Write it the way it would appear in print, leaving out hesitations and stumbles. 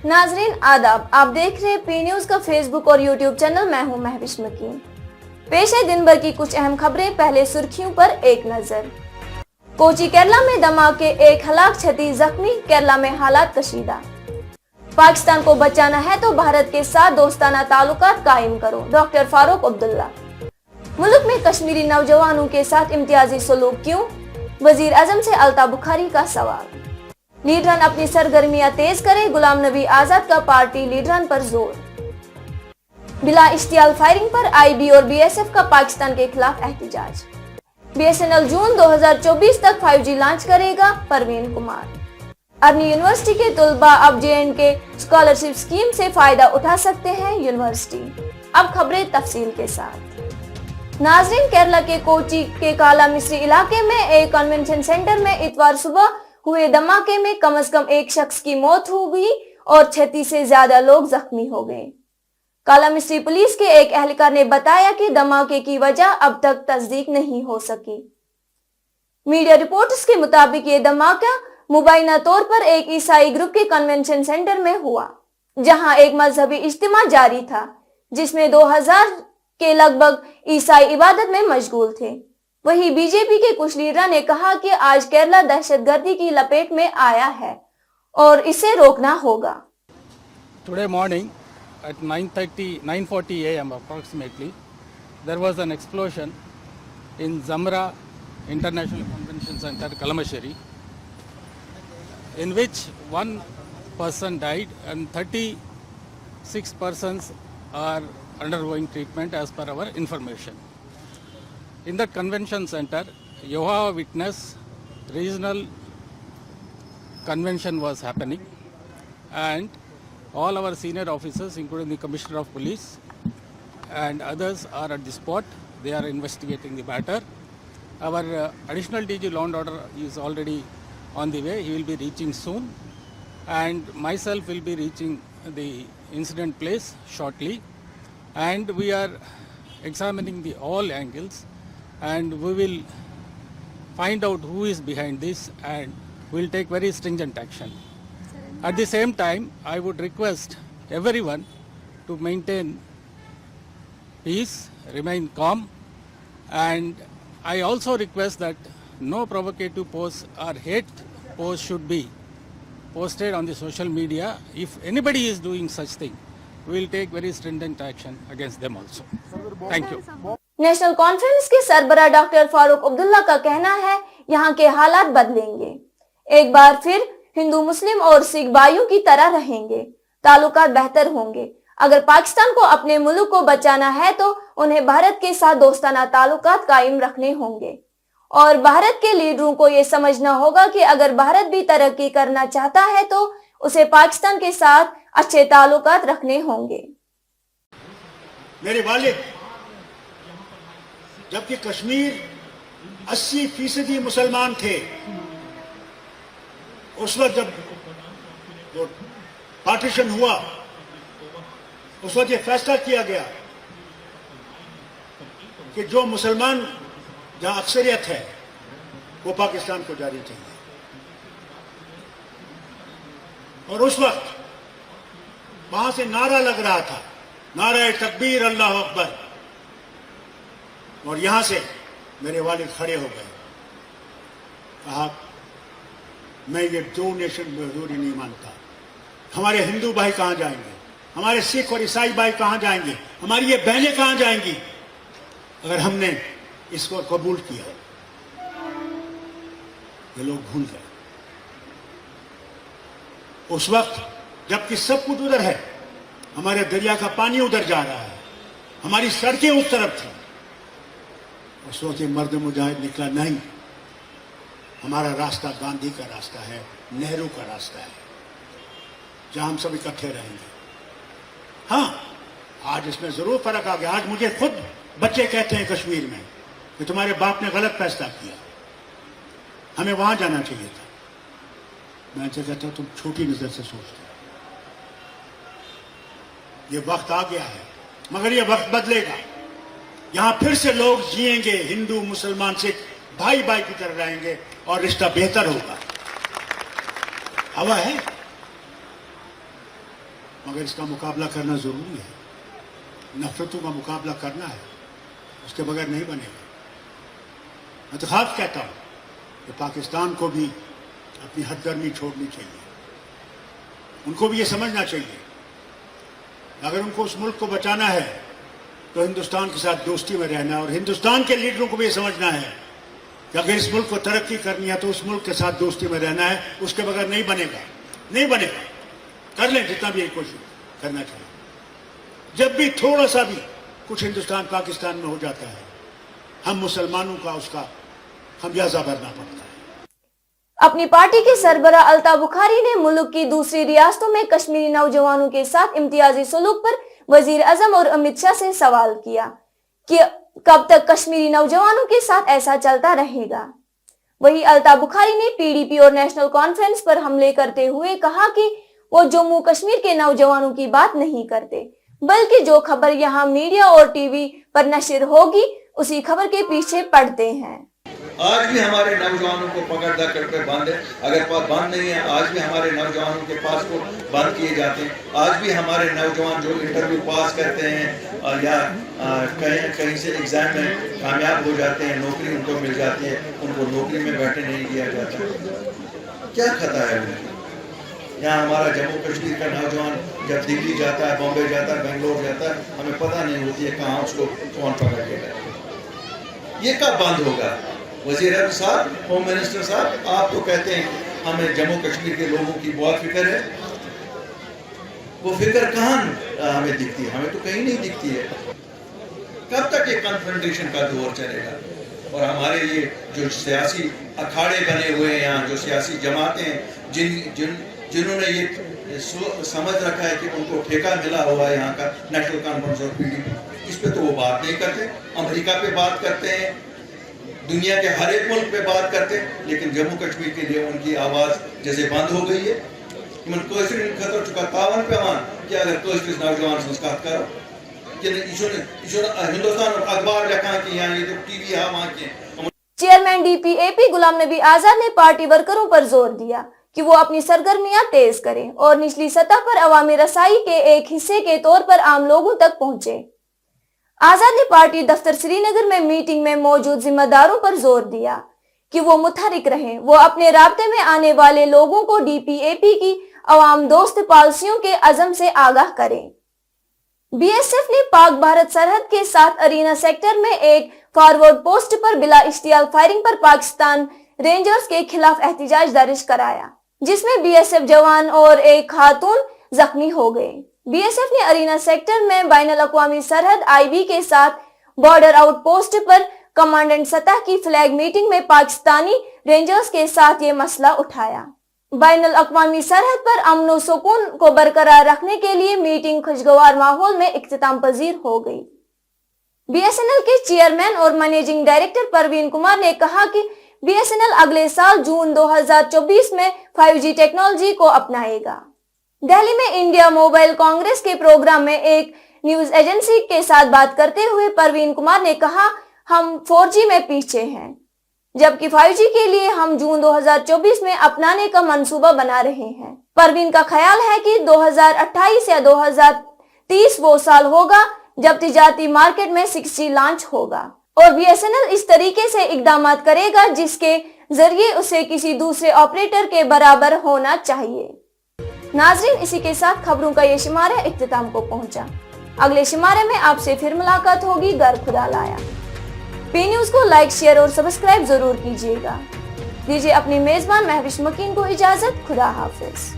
नाजरीन आदाब, आप देख रहे हैं पी न्यूज का फेसबुक और यूट्यूब चैनल। मैं हूं महविश मकीन। पेश है दिन भर की कुछ अहम खबरें। पहले सुर्खियों पर एक नजर। कोची केरला में धमाके, एक हलाक 36 जख्मी। केरला में हालात कशीदा। पाकिस्तान को बचाना है तो भारत के साथ दोस्ताना ताल्लुकात कायम करो, डॉक्टर फारूक अब्दुल्ला। मुल्क में कश्मीरी नौजवानों के साथ इम्तियाजी सलूक क्यों? वजीर आजम से अल्ताफ बुखारी का सवाल। लीडरान अपनी सरगर्मियां तेज करें, गुलाम नबी आजाद का पार्टी लीडरान पर जोर। बिला इश्तियाल फायरिंग पर आईबी और बीएसएफ का पाकिस्तान के खिलाफ एहतजाज। बीएसएनएल जून 2024 तक 5G लॉन्च करेगा, परवीन कुमार। अर्नी यूनिवर्सिटी के तुलबा अब JNK स्कॉलरशिप स्कीम से फायदा उठा सकते हैं यूनिवर्सिटी। अब खबरें तफसील के साथ। नाजरीन, केरला के कोची के काला मिस्री इलाके में एक कन्वेंशन सेंटर में इतवार सुबह हुए धमाके में कम से कम एक शख्स की मौत हो गई और 36 से ज्यादा लोग जख्मी हो गए। काला मिस्री पुलिस के एक एहलकार ने बताया कि धमाके की वजह अब तक तस्दीक नहीं हो सकी। मीडिया रिपोर्ट्स के मुताबिक ये धमाका मुबैना तौर पर एक ईसाई ग्रुप के कन्वेंशन सेंटर में हुआ, जहां एक मजहबी इज्तिमा जारी था जिसमें 2000 के लगभग ईसाई इबादत में मशगूल थे। वहीं बीजेपी के कुछ लीडरों ने कहा कि आज केरला दहशतगर्दी की लपेट में आया है और इसे रोकना होगा। Today morning at 9:40 a.m. approximately, there was an explosion in Zamra International Convention Center, Kalamasheri, in which one person died and 36 persons are undergoing treatment as per our information. In that convention center, Jehovah's Witness regional convention was happening, and all our senior officers, including the Commissioner of Police and others, are at the spot. They are investigating the matter. Our additional DG Law and Order is already on the way. He will be reaching soon, and myself will be reaching the incident place shortly. And we are examining all angles, and we will find out who is behind this, and we will take very stringent action. At the same time, I would request everyone to maintain peace, remain calm, and I also request that no provocative posts or hate posts should be posted on the social media. If anybody is doing such thing, we will take very stringent action against them also. Thank you. National conference के सरबराह doctor Farooq Abdullah का कहना है, यहाँ के हालात बदलेंगे। एक बार फिर हिंदू, मुस्लिम और सिख भाइयों की तरह रहेंगे। ताल्लुकात बेहतर होंगे। अगर पाकिस्तान को अपने मुल्क को बचाना है तो उन्हें भारत के साथ दोस्ताना ताल्लुकात कायम रखने होंगे और भारत के लीडरों को ये समझना होगा कि अगर भारत भी तरक्की करना चाहता है तो उसे पाकिस्तान के साथ अच्छे ताल्लुकात रखने होंगे। मेरे वालिद जबकि कश्मीर 80% मुसलमान थे, उस वक्त जब वो पार्टीशन हुआ, उस वक्त ये फैसला किया गया कि जो मुसलमान जहां अक्सरियत है वो पाकिस्तान को जारी चाहिए। और उस वक्त वहां से नारा लग रहा था, नारा तकबीर, अल्लाह अकबर, और यहां से मेरे वालिद खड़े हो गए, कहा मैं ये दो नेशन मजदूरी नहीं मानता। हमारे हिंदू भाई कहां जाएंगे? हमारे सिख और ईसाई भाई कहां जाएंगे? हमारी ये बहनें कहां जाएंगी अगर हमने इसको कबूल किया? ये लोग भूल गए। उस वक्त जबकि सब कुछ उधर है, हमारे दरिया का पानी उधर जा रहा है, हमारी सड़कें उस तरफ थी, उस वक्त मर्द मुजाहिद निकला, नहीं, हमारा रास्ता गांधी का रास्ता है, नेहरू का रास्ता है, जहां हम सब इकट्ठे रहेंगे। हाँ, आज इसमें जरूर फर्क आ गया। आज मुझे खुद बच्चे कहते हैं कश्मीर में कि तुम्हारे बाप ने गलत फैसला किया, हमें वहां जाना चाहिए था। मैं तो कहता हूं तुम छोटी नजर से सोचते हो। ये वक्त आ गया है, मगर ये वक्त बदलेगा। यहां फिर से लोग जिएंगे, हिंदू, मुसलमान, सिख भाई भाई की तरह रहेंगे और रिश्ता बेहतर होगा। हवा है, मगर इसका मुकाबला करना ज़रूरी है, नफरतों का मुकाबला करना है, उसके बगैर नहीं बनेगा। मैं तो खास कहता हूँ कि पाकिस्तान को भी अपनी हदगर्मी छोड़नी चाहिए, उनको भी ये समझना चाहिए अगर उनको उस मुल्क को बचाना है तो हिंदुस्तान के साथ दोस्ती में रहना है, और हिंदुस्तान के लीडरों को भी ये समझना है कि अगर इस मुल्क को तरक्की करनी है तो उस मुल्क के साथ दोस्ती में रहना है, उसके बगैर नहीं बनेगा। कर लें जितना भी कोशिश करना चाहिए। जब भी थोड़ा सा भी कुछ हिंदुस्तान पाकिस्तान में हो जाता है, हम मुसलमानों का उसका खमियाजा भरना पड़ता है। अपनी पार्टी के सरबराह अल्ताफ बुखारी ने मुल्क की दूसरी रियासतों में कश्मीरी नौजवानों के साथ इम्तियाजी सलूक पर वजीर आजम और अमित शाह से सवाल किया कि कब तक कश्मीरी नौजवानों के साथ ऐसा चलता रहेगा। वहीं अल्ताफ बुखारी ने पीडीपी और नेशनल कॉन्फ्रेंस पर हमले करते हुए कहा कि वो जम्मू कश्मीर के नौजवानों की बात नहीं करते, बल्कि जो खबर यहाँ मीडिया और टीवी पर नशर होगी उसी खबर के पीछे पड़ते हैं। आज भी हमारे नौजवानों को पकड़ धक्कर पे बंद है, अगर बंद नहीं है आज भी हमारे नौजवानों के पासपोर्ट बंद किए जाते हैं। आज भी हमारे नौजवान जो इंटरव्यू पास करते हैं या कहीं से एग्जाम में कामयाब हो जाते हैं, नौकरी उनको मिल जाती है, उनको नौकरी में बैठे नहीं किया जाता। क्या खता है उनको? यहाँ हमारा जम्मू कश्मीर का नौजवान जब दिल्ली जाता है, बॉम्बे जाता है, बेंगलोर जाता है, हमें पता नहीं होती है कहाँ उसको कौन पकड़ के गया। ये कब बंद होगा? वज़ीर आज़म साहब, होम मिनिस्टर साहब, आप तो कहते हैं हमें जम्मू कश्मीर के लोगों की बहुत फिक्र है, वो फिक्र कहाँ हमें दिखती है? हमें तो कहीं नहीं दिखती है। कब तक ये कन्फ्रंटेशन का दौर चलेगा? और हमारे ये जो सियासी अखाड़े बने हुए हैं यहाँ, जो सियासी जमातें हैं, जिन्होंने ये समझ रखा है कि उनको ठेका मिला हुआ है यहाँ का नेशनल कॉन्फ्रेंस और पीडीपी, इस पे तो वो बात नहीं करते। अमेरिका पे बात करते हैं, दुनिया के हर एक मुल्क पे बात करते हैं, लेकिन जम्मू कश्मीर के लिए उनकी आवाज़ जैसे बंद हो गई है। खतर चुका तावन पे मान कि अगर कोई नौजवान संस्कार करो कि हिंदुस्तान और अखबार लिखा कि यहाँ ये जो टीवी है वहाँ के। चेयरमैन डीपीएपी गुलाम नबी आजाद ने पार्टी वर्करों पर जोर दिया कि वो अपनी सरगर्मियां तेज करें और निचली सतह पर अवामी रसाई के एक हिस्से के तौर पर आम लोगों तक पहुंचे। आजाद ने पार्टी दफ्तर श्रीनगर में मीटिंग में मौजूद जिम्मेदारों पर जोर दिया कि वो मुतहरिक रहें, वो अपने राब्ते में आने वाले लोगों को डीपीएपी की अवाम दोस्त पॉलिसियों के अज़म से आगाह करें। बीएसएफ ने पाक भारत सरहद के साथ अरीना सेक्टर में एक फॉरवर्ड पोस्ट पर बिला इश्तियाल फायरिंग पर पाकिस्तान रेंजर्स के खिलाफ एहतिजाज दर्ज कराया, जिसमें बीएसएफ जवान और एक खातून जख्मी हो गए। बीएसएफ ने अरीना सेक्टर में बैनुल अक़वामी सरहद आईबी के साथ बॉर्डर आउट पोस्ट पर कमांडेंट सतह की फ्लैग मीटिंग में पाकिस्तानी रेंजर्स के साथ ये मसला उठाया। बैनुल अक़वामी सरहद पर अमन और सुकून को बरकरार रखने के लिए मीटिंग खुशगवार माहौल में इख्तिताम पजीर हो गई। बीएसएनएल के चेयरमैन और मैनेजिंग डायरेक्टर परवीन कुमार ने कहा कि बीएसएनएल अगले साल जून 2024 में 5G टेक्नोलॉजी को अपनाएगा। दिल्ली में इंडिया मोबाइल कांग्रेस के प्रोग्राम में एक न्यूज एजेंसी के साथ बात करते हुए परवीन कुमार ने कहा, हम 4G में पीछे हैं, जबकि 5G के लिए हम जून 2024 में अपनाने का मंसूबा बना रहे हैं। परवीन का ख्याल है कि 2028 या 2030 वो साल होगा जब तिजारती मार्केट में 6G लॉन्च होगा और बीएसएनएल इस तरीके से इकदाम करेगा जिसके जरिए उसे किसी दूसरे ऑपरेटर के बराबर होना चाहिए। नाजरीन, इसी के साथ खबरों का ये शुमारा इख्तिताम को पहुंचा। अगले शुमारे में आपसे फिर मुलाकात होगी। घर खुदा लाया। पी न्यूज को लाइक, शेयर और सब्सक्राइब जरूर कीजिएगा। दीजिए अपनी मेजबान महविश मकीन को इजाजत। खुदा हाफिज।